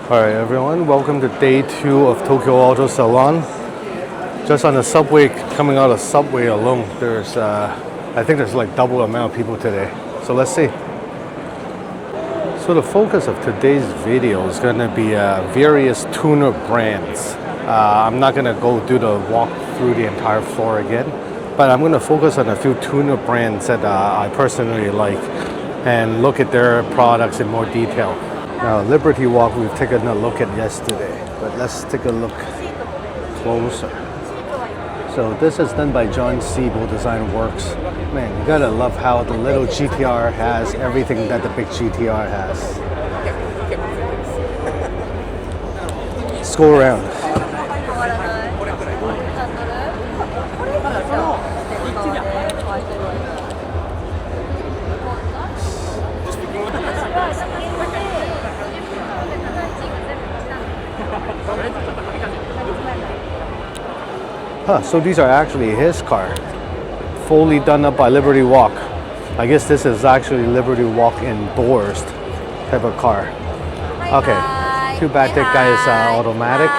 Alright everyone, welcome to day 2 of Tokyo Auto Salon. Just on the subway, coming out of subway alone, there's I think there's like double the amount of people today. So let's see. So the focus of today's video is going to be various tuner brands. I'm not going to go do the walk through the entire floor again, but I'm going to focus on a few tuner brands that I personally like and look at their products in more detail. Now, Liberty Walk we've taken a look at yesterday, but let's take a look closer. So this is done by John Siebel Design Works. Man, you gotta love how the little GT-R has everything that the big GT-R has. Let's go around. So these are actually his car, fully done up by Liberty Walk. I guess this is actually Liberty Walk endorsed type of car. Okay, too bad that guy is automatic.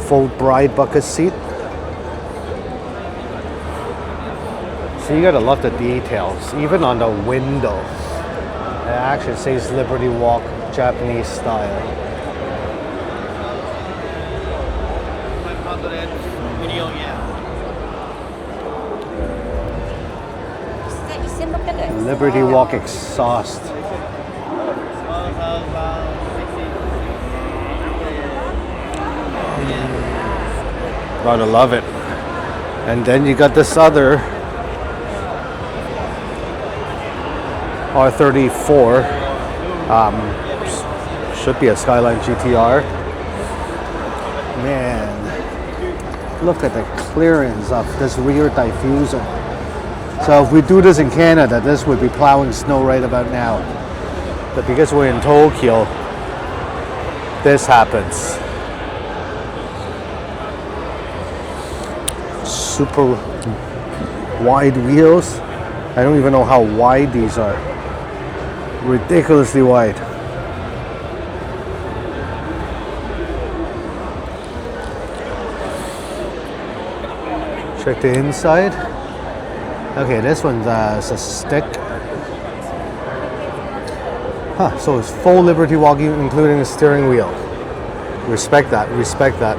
Full bride bucket seat. So you gotta love the details, even on the window. It actually says Liberty Walk Japanese style. Liberty Walk exhaust. Gotta love it. And then you got this other R34. Should be a Skyline GT-R. Man, look at the clearance of this rear diffuser. So if we do this in Canada, this would be plowing snow right about now. But because we're in Tokyo, this happens. Super wide wheels. I don't even know how wide these are. Ridiculously wide. Check the inside. Okay, this one's a stick. So it's full Liberty Walk, including the steering wheel. Respect that, respect that.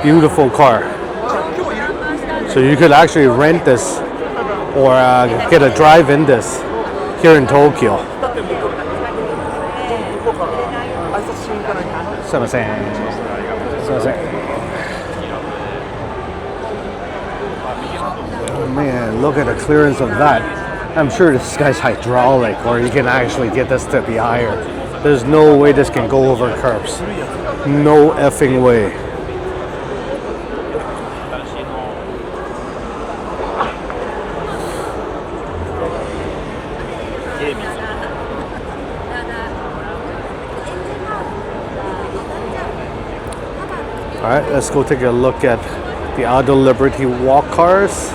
Beautiful car. So you could actually rent this or get a drive in this here in Tokyo. Man, look at the clearance of that. I'm sure this guy's hydraulic, or you can actually get this to be higher. There's no way this can go over curbs. No effing way. Alright, let's go take a look at the other Liberty Walk cars.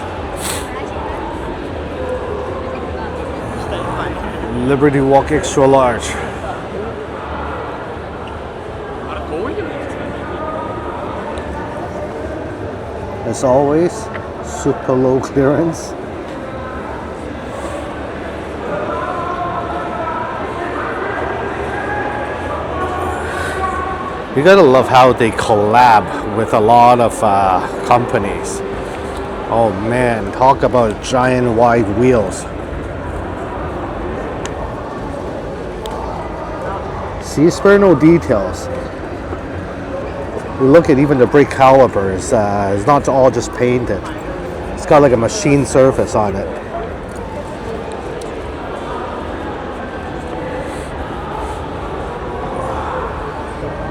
Liberty Walk Extra Large. As always, super low clearance. You gotta love how they collab with a lot of companies. Oh man, talk about giant wide wheels. See, spare no details. We look at even the brake calipers. It's not all just painted. It's got like a machine surface on it.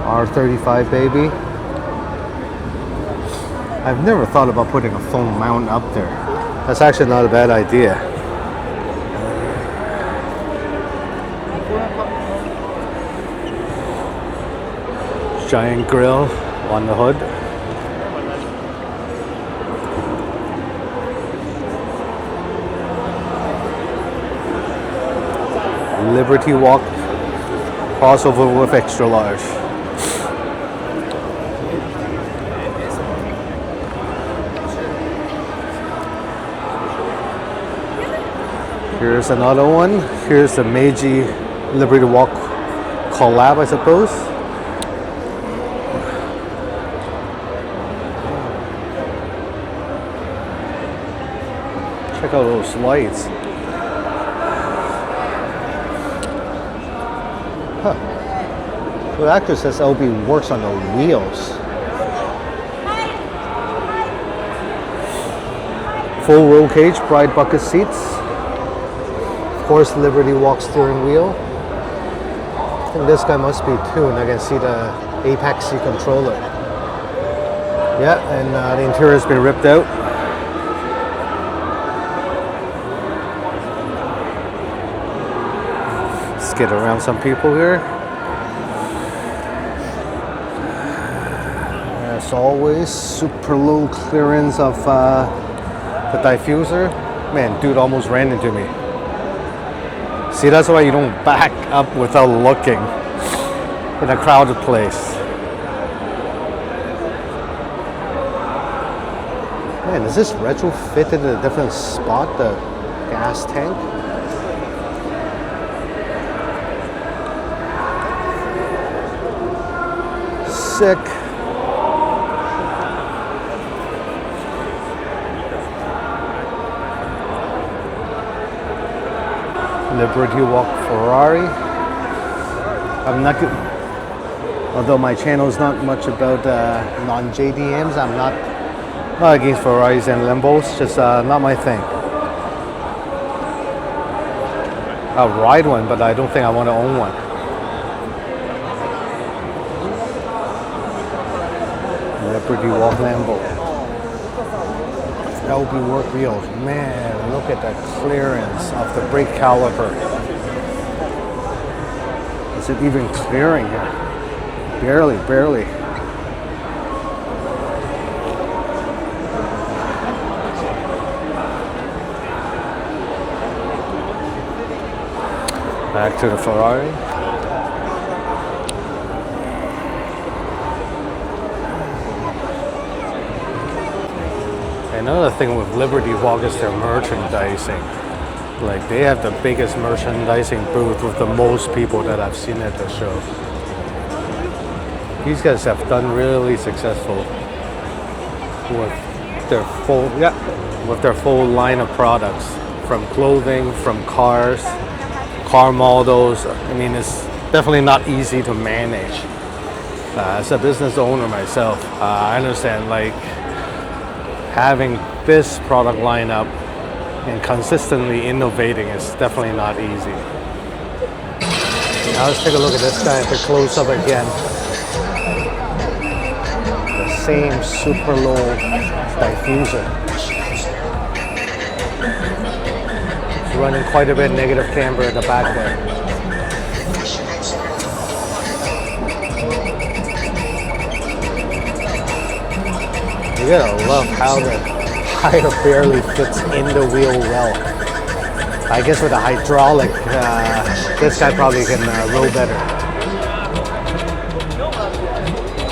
R35 baby. I've never thought about putting a foam mount up there. That's actually not a bad idea. giant grill on the hood. Liberty Walk crossover with extra large. Here's another one. Here's the Meiji Liberty Walk collab, I suppose. Check out those lights. Huh. Well, the actor says LB works on the wheels. Full roll cage, Pride bucket seats. Of course, Liberty Walk steering wheel. I think this guy must be tuned. I can see the Apex C controller. Yeah, and the interior has been ripped out. Let's get around some people here. As always, super low clearance of the diffuser. Man, dude almost ran into me. See, that's why you don't back up without looking in a crowded place. Man, is this retrofitted in a different spot, the gas tank? Sick. Liberty Walk Ferrari. I'm not good. Although my channel is not much about non-JDMs, I'm not against Ferraris and Lambos. Just not my thing. I'll ride one, but I don't think I want to own one. Liberty Walk Lambo. LB work wheels. Man, look at the clearance of the brake caliper. Is it even clearing here? Barely, barely. Back to the Ferrari. Another thing with Liberty Walk is their merchandising. Like, they have the biggest merchandising booth with the most people that I've seen at the show. These guys have done really successful with their full line of products, from clothing, from cars, car models. I mean, it's definitely not easy to manage. As a business owner myself, I understand, like, having this product lineup and consistently innovating is definitely not easy. Now let's take a look at this guy at the close-up again. The same super low diffuser. It's running quite a bit negative camber at the back there. You gotta love how the tire barely fits in the wheel well. I guess with a hydraulic, this guy probably can roll better.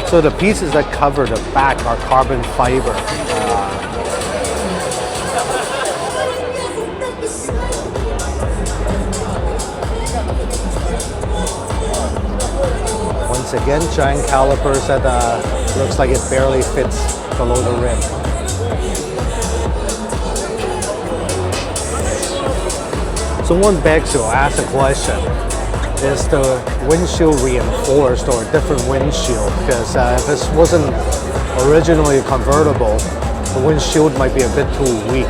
So the pieces that cover the back are carbon fiber. Once again, giant calipers that looks like it barely fits below the rim. So one begs to ask the question, is the windshield reinforced or a different windshield? Because if this wasn't originally convertible, the windshield might be a bit too weak.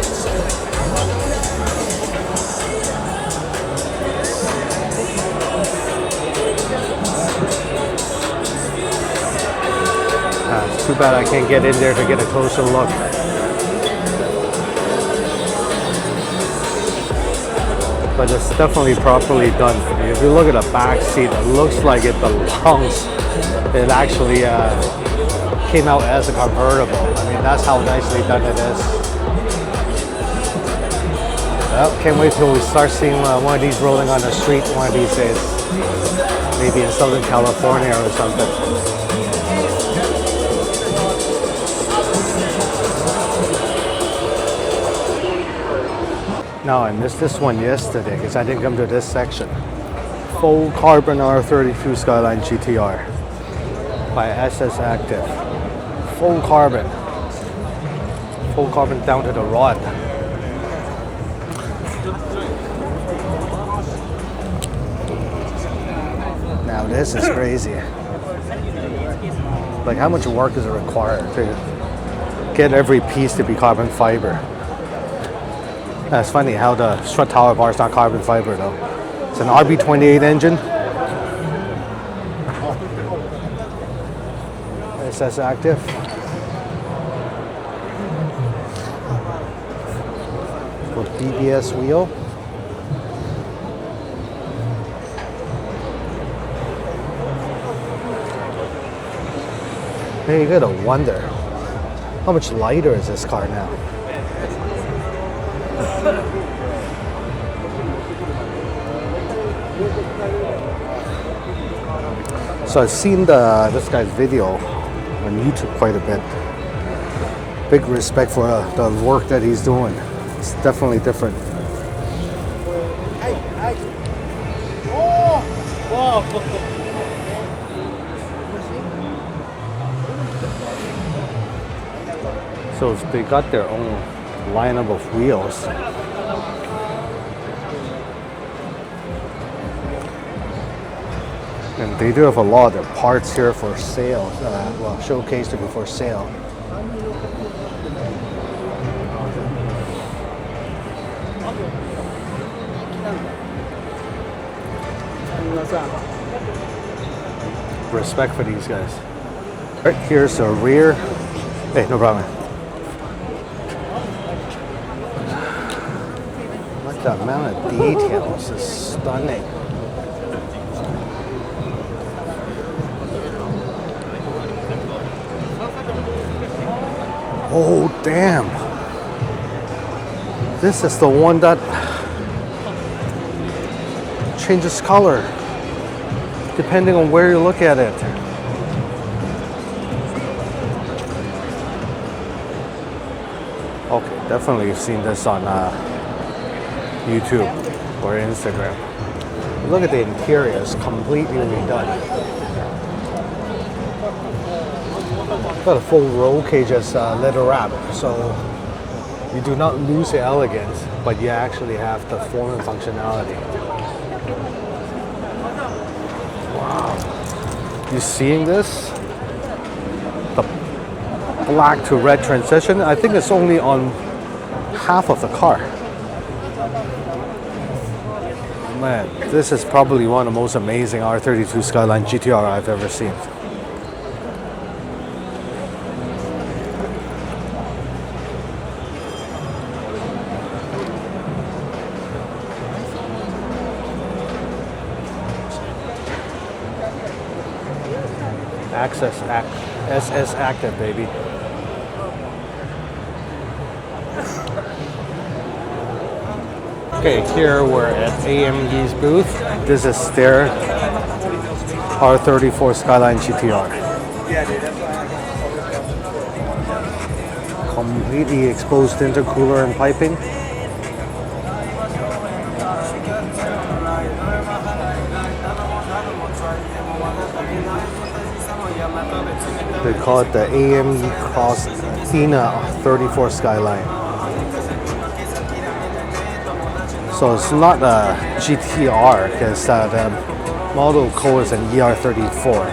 Too bad I can't get in there to get a closer look. but it's definitely properly done. If you look at the back seat, it looks like it belongs. It actually came out as a convertible. I mean, that's how nicely done it is. Well, can't wait till we start seeing one of these rolling on the street one of these days. Maybe in Southern California or something. Now, I missed this one yesterday because I didn't come to this section. Full carbon R32 Skyline GT-R by SS Active. Full carbon. Full carbon down to the rod. Now this is crazy. Like, how much work is it required to get every piece to be carbon fiber? That's funny how the strut tower bar is not carbon fiber though. It's an RB28 engine. SS Active. With BBS wheel. Hey, you gotta wonder, how much lighter is this car now? So I've seen this guy's video on YouTube quite a bit. Big respect for the work that he's doing. It's definitely different. So they got their own lineup of wheels. And they do have a lot of their parts here for sale, well, showcased to be for sale. Respect for these guys. Right, here's the rear. Hey, no problem. Like the amount of details is stunning. Oh, damn. This is the one that changes color depending on where you look at it. Okay, definitely you've seen this on YouTube or Instagram. Look at the interior, it's completely redone. Got a full roll cages leather wrap, so you do not lose the elegance, but you actually have the form and functionality. Wow. You seeing this? The black to red transition, I think it's only on half of the car. Man, this is probably one of the most amazing R32 Skyline GT-R I've ever seen. SS Active, baby. Okay, here we're at AMD's booth. This is their R34 Skyline GT-R. Completely exposed intercooler and piping. They call it the AMD Cross Athena 34 Skyline. So it's not a GT-R because the model code is an ER34.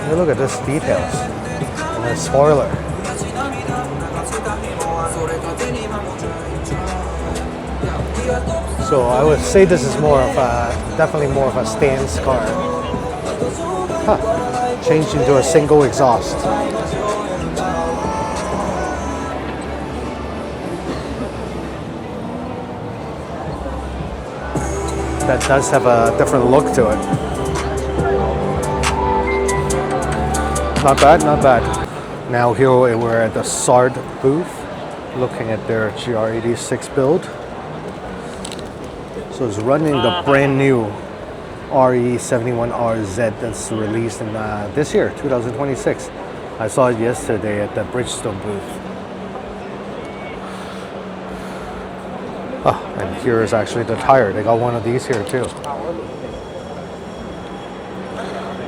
Hey, look at this details. And the spoiler. So I would say this is more of a, definitely more of a stance car. Huh. Changed into a single exhaust. That does have a different look to it. Not bad, not bad. Now here we're at the Sard booth, looking at their GR86 build. So it's running the brand new RE71RZ that's released in this year, 2026. I saw it yesterday at the Bridgestone booth. Oh, and here is actually the tire. They got one of these here too.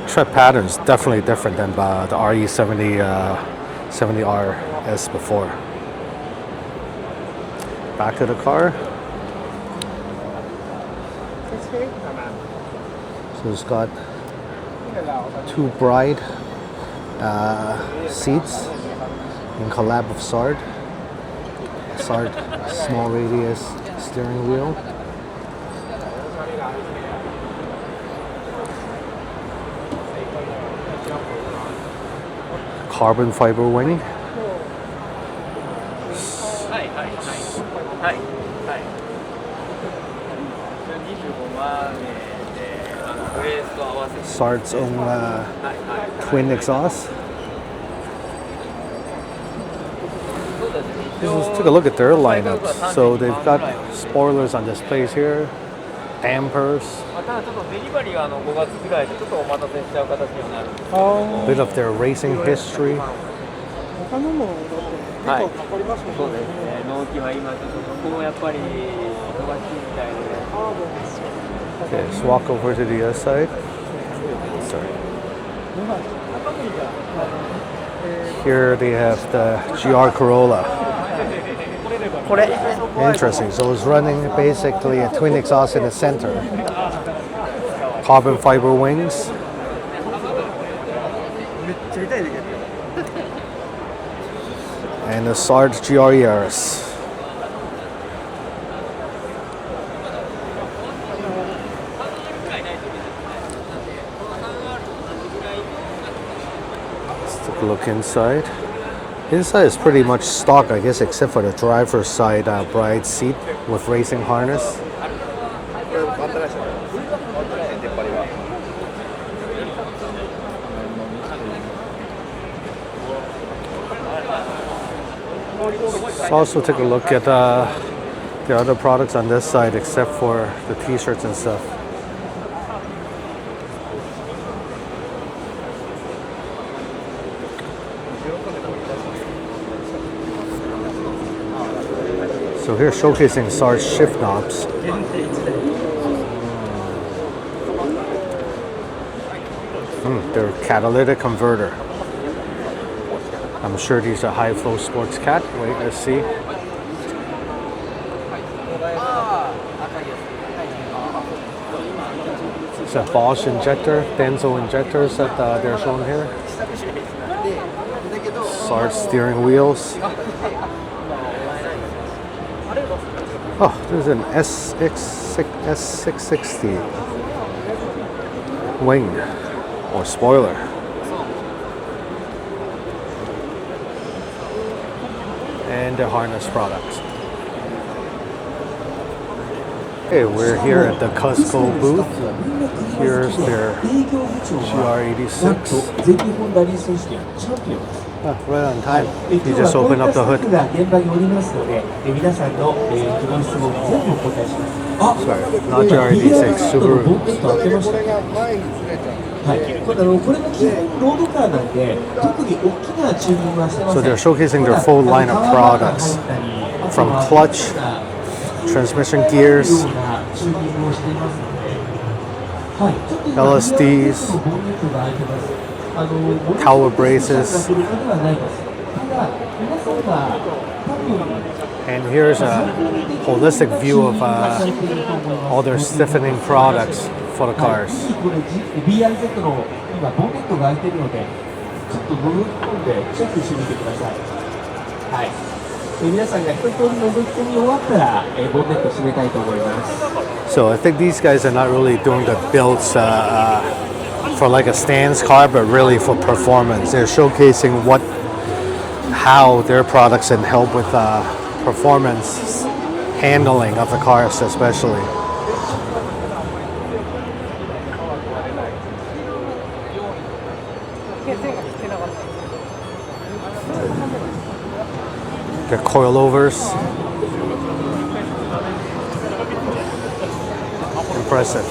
Tread pattern's definitely different than the RE70RS before. Back to the car. So it's got two Bride seats in collab with Sard. Sard small radius steering wheel. Carbon fiber wing. Sard's own twin exhaust. Let's take a look at their lineups. So they've got spoilers on displays here, dampers, a bit of their racing history. Okay, let's walk over to the other side. Sorry. Here they have the GR Corolla. Interesting. So it's running basically a twin exhaust in the center. Carbon fiber wings. And the Sard GR Yaris. Let's take a look inside. Inside is pretty much stock, I guess, except for the driver's side Bride seat with racing harness. Let's also take a look at the other products on this side, except for the t-shirts and stuff. So here showcasing Sard's shift knobs. Their catalytic converter. I'm sure these are high flow sports cat. Wait, let's see. It's a Bosch injector, Denso injectors that they're shown here. Sard steering wheels. Oh, there's an S660 wing or spoiler. And the harness products. Okay, we're here at the Cusco booth. Here's their GR86. Right on time. You just open up the hood. Sorry, not GR86, Subaru. So they're showcasing their full line of products, from clutch, transmission gears, LSDs, tower braces. And here's a holistic view of all their stiffening products for the cars. So I think these guys are not really doing the builds for like a stance car, but really for performance. They're showcasing how their products can help with performance handling of the cars, especially. They're coilovers. Impressive.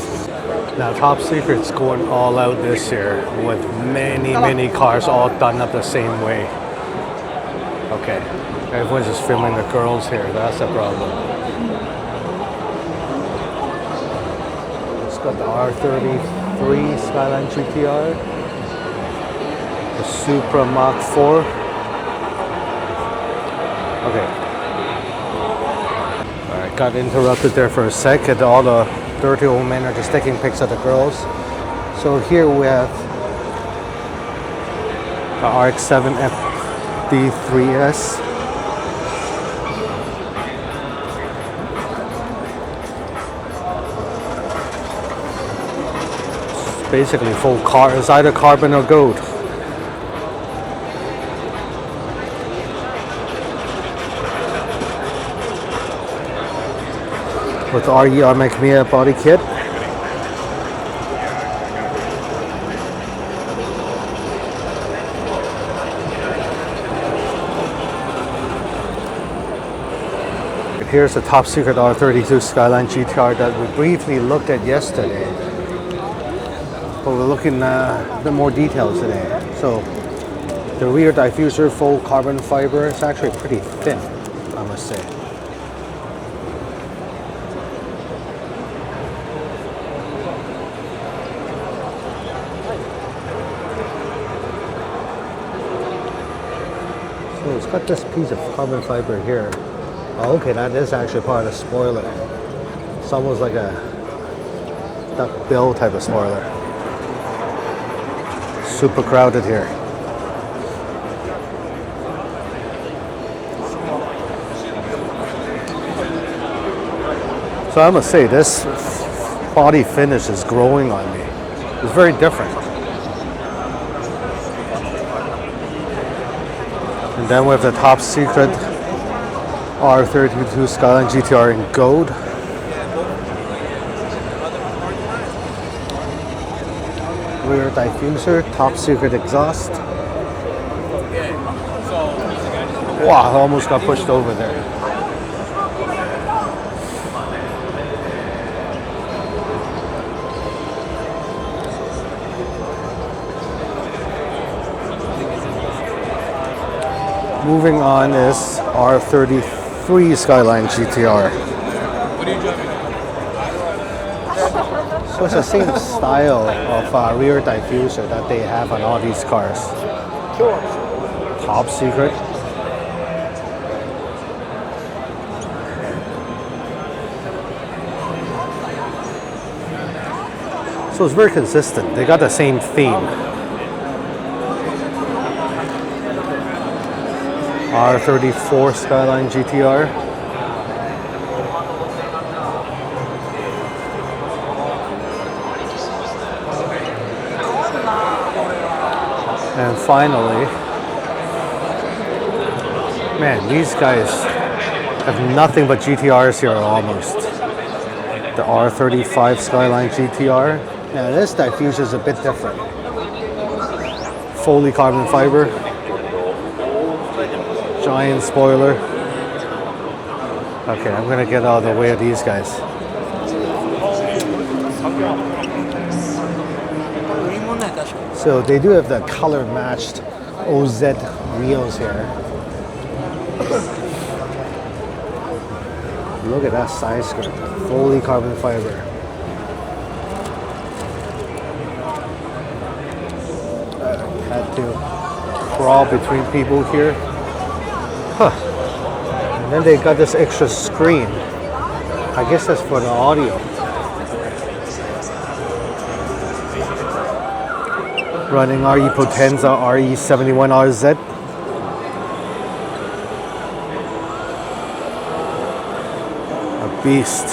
Now Top Secret's going all out this year with many cars all done up the same way. Okay, everyone's just filming the girls here. That's the problem. It's got the R33 Skyline GT-R, the Supra Mach 4. Okay. Alright, got interrupted there for a sec, and all the dirty old men are just taking pics of the girls. So here we have the RX-7 FD3S. It's basically full car. It's either carbon or gold. With RE Amemiya body kit. Here's the top secret R32 Skyline GT-R that we briefly looked at yesterday. But we're looking at the more details today. So the rear diffuser, full carbon fiber, it's actually pretty thin, I must say. So it's got this piece of carbon fiber here. Oh, okay, that is actually part of the spoiler. It's almost like a duck bill type of spoiler. Super crowded here. So I must say, this body finish is growing on me. It's very different. And then we have the top secret R32 Skyline GT-R in gold. Rear diffuser, top secret exhaust. Wow, I almost got pushed over there. Moving on is R33 Skyline GT-R. So it's the same style of rear diffuser that they have on all these cars. Top secret. So it's very consistent. They got the same theme. R34 Skyline GT-R. And finally, man, these guys have nothing but GT-Rs here almost. The R35 Skyline GT-R. Now this diffuser is a bit different. Fully carbon fiber. Giant spoiler. Okay, I'm gonna get out of the way of these guys. So they do have the color matched OZ wheels here. Look at that side skirt, fully carbon fiber. Had to crawl between people here. Huh. And then they got this extra screen. I guess that's for the audio. Running RE Potenza RE71RZ. beast.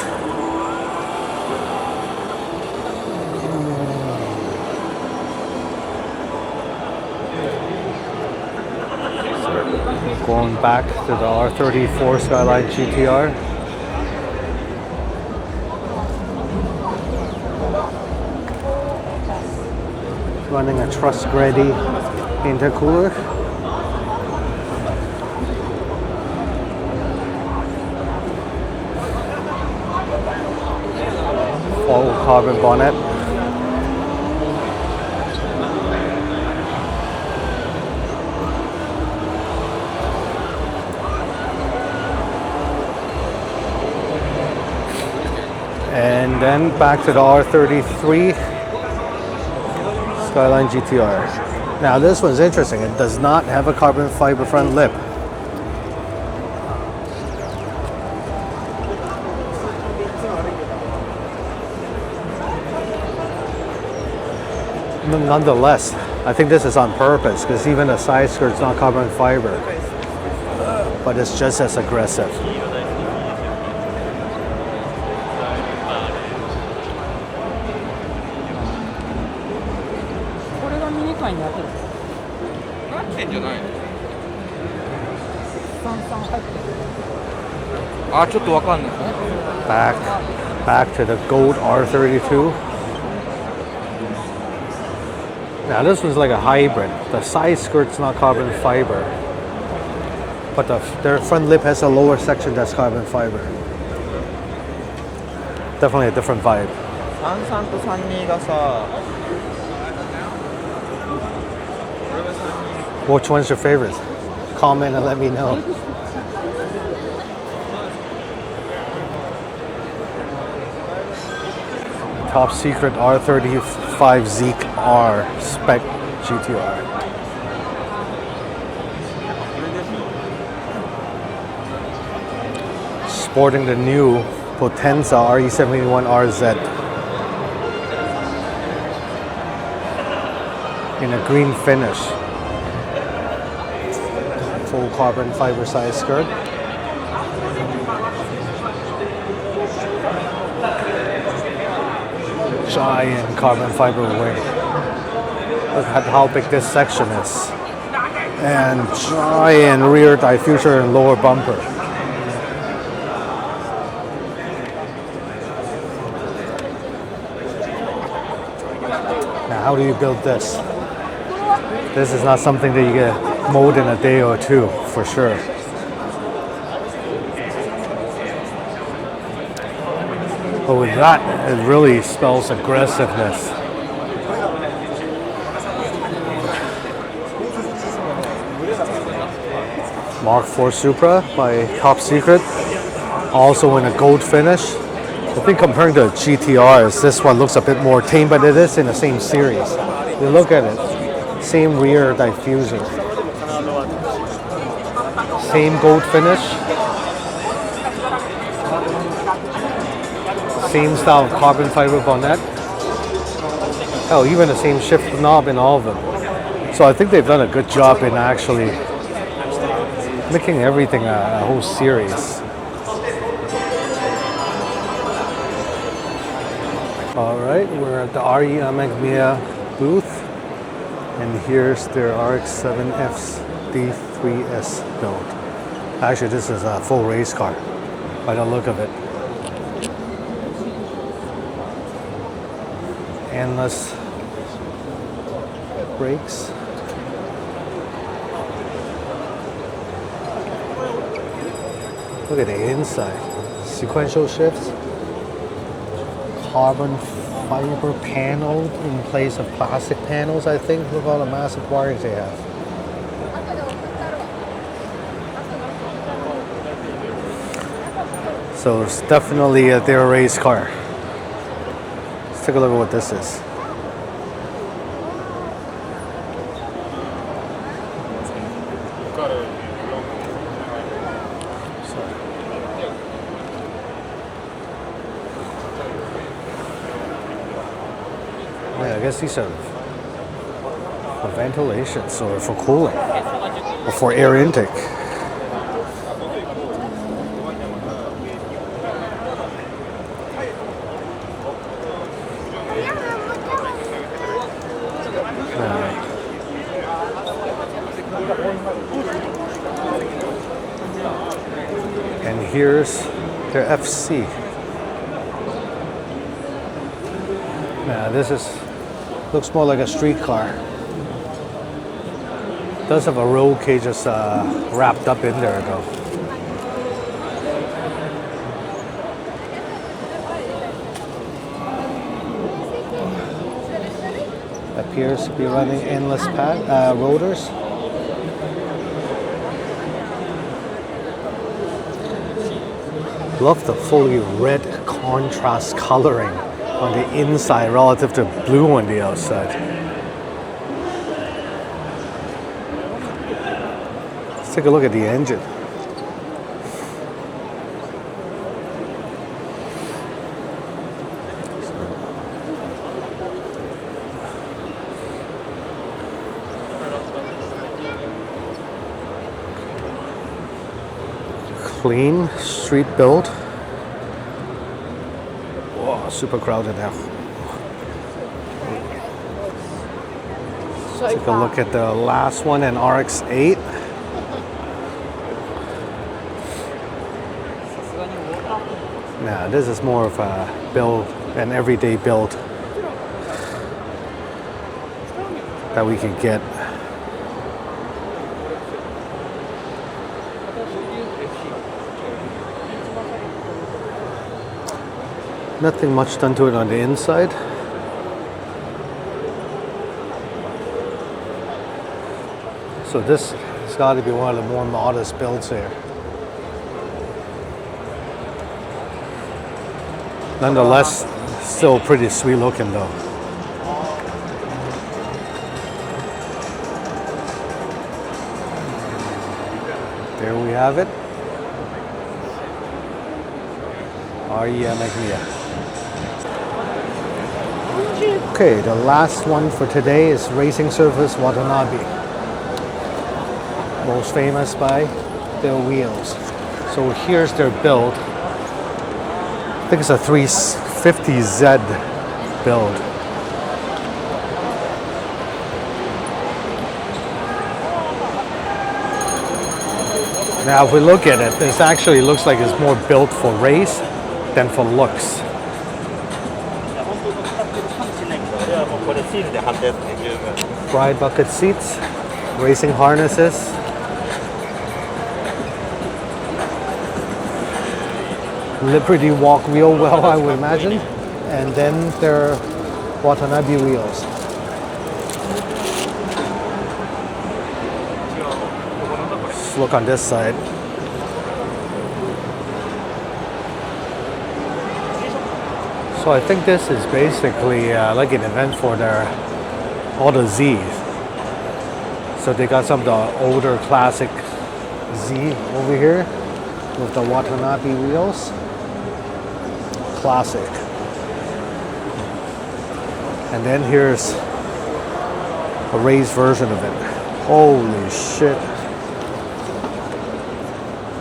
So going back to the R34 Skyline GT-R. Running a truss-ready intercooler. Full carbon bonnet. And then back to the R33 Skyline GT-R. Now this one's interesting. It does not have a carbon fiber front lip. Nonetheless, I think this is on purpose because even the side skirt's not carbon fiber, but it's just as aggressive. Back to the gold R32. Now this one's like a hybrid. The side skirt's not carbon fiber, but their front lip has a lower section that's carbon fiber. Definitely a different vibe. Which one's your favorite? Comment and let me know. Top secret R35 Z-spec GT-R. Sporting the new Potenza RE71RZ in a green finish. Full carbon fiber size skirt. Giant carbon fiber wing. Look at how big this section is. And giant rear diffuser and lower bumper. Now how do you build this? This is not something that you get mold in a day or two, for sure. But with that, it really spells aggressiveness. Mark IV Supra by Top Secret, also in a gold finish. I think comparing to GT-Rs, this one looks a bit more tame, but it is in the same series. You look at it, same rear diffuser, same gold finish, same style of carbon fiber bonnet. Hell, even the same shift knob in all of them. So I think they've done a good job in actually making everything a whole series. Alright, we're at the RE Amemiya booth, and here's their RX-7 FD3S build. Actually, this is a full race car by the look of it. Endless brakes. Look at the inside. Sequential shifts. Carbon fiber panel in place of plastic panels, I think. Look at all the massive wirings they have. So it's definitely their race car. Let's take a look at what this is. Yeah, I guess these are for ventilation, or for cooling, or for air intake. here's their FC. Now this looks more like a street car. Does have a roll cage just wrapped up in there though. Appears to be running endless rotors. Love the fully red contrast coloring on the inside relative to blue on the outside. Let's take a look at the engine. Clean street build. Whoa, super crowded now. Take a look at the last one, an RX-8. Now this is more of a build, an everyday build that we could get. Nothing much done to it on the inside. So this has got to be one of the more modest builds here. Nonetheless, still pretty sweet looking though. There we have it. RE Amemiya. Okay, the last one for today is Racing Service Watanabe. Most famous by their wheels. So here's their build. I think it's a 350Z build. Now if we look at it, this actually looks like it's more built for race than for looks. Bride bucket seats, racing harnesses. Liberty walk wheel well, I would imagine. And then their Watanabe wheels. Let's look on this side. So I think this is basically like an event for all the Z's. So they got some of the older classic Z over here with the Watanabe wheels. Classic. And then here's a raised version of it. Holy shit.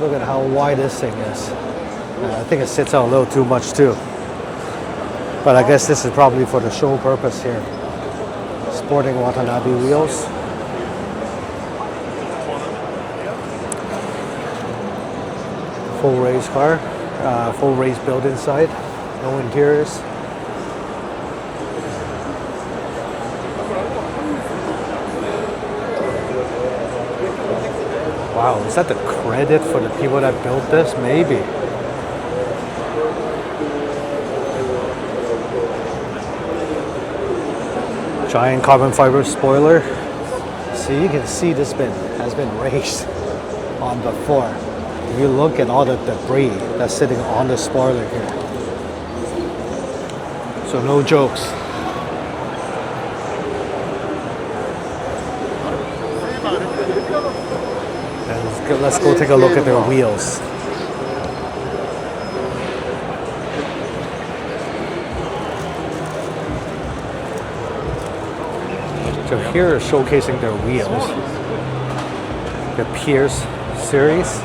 Look at how wide this thing is. I think it sits out a little too much too. But I guess this is probably for the show purpose here. Sporting Watanabe wheels. Full race car, full race build inside, no interiors. Wow, is that the credit for the people that built this? Maybe. Giant carbon fiber spoiler. So you can see this has been raced on before. If you look at all the debris that's sitting on the spoiler here. So no jokes. And let's go take a look at their wheels. So here is showcasing their wheels. The Pierce series.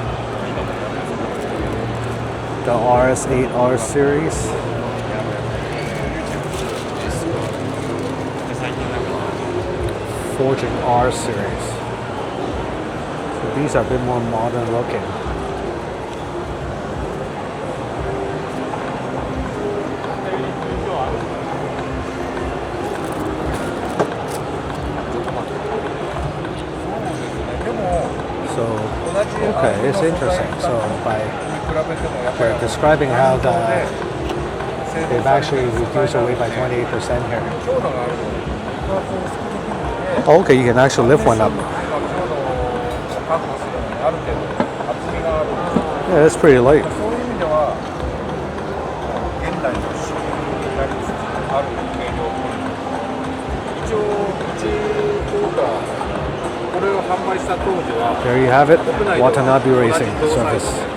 The RS8R series. Forging R series. So these are a bit more modern looking. Okay, it's interesting. So they're describing how they've actually reduced the weight by 28% here. Okay, you can actually lift one up. Yeah, that's pretty light. There you have it, Watanabe Racing Service.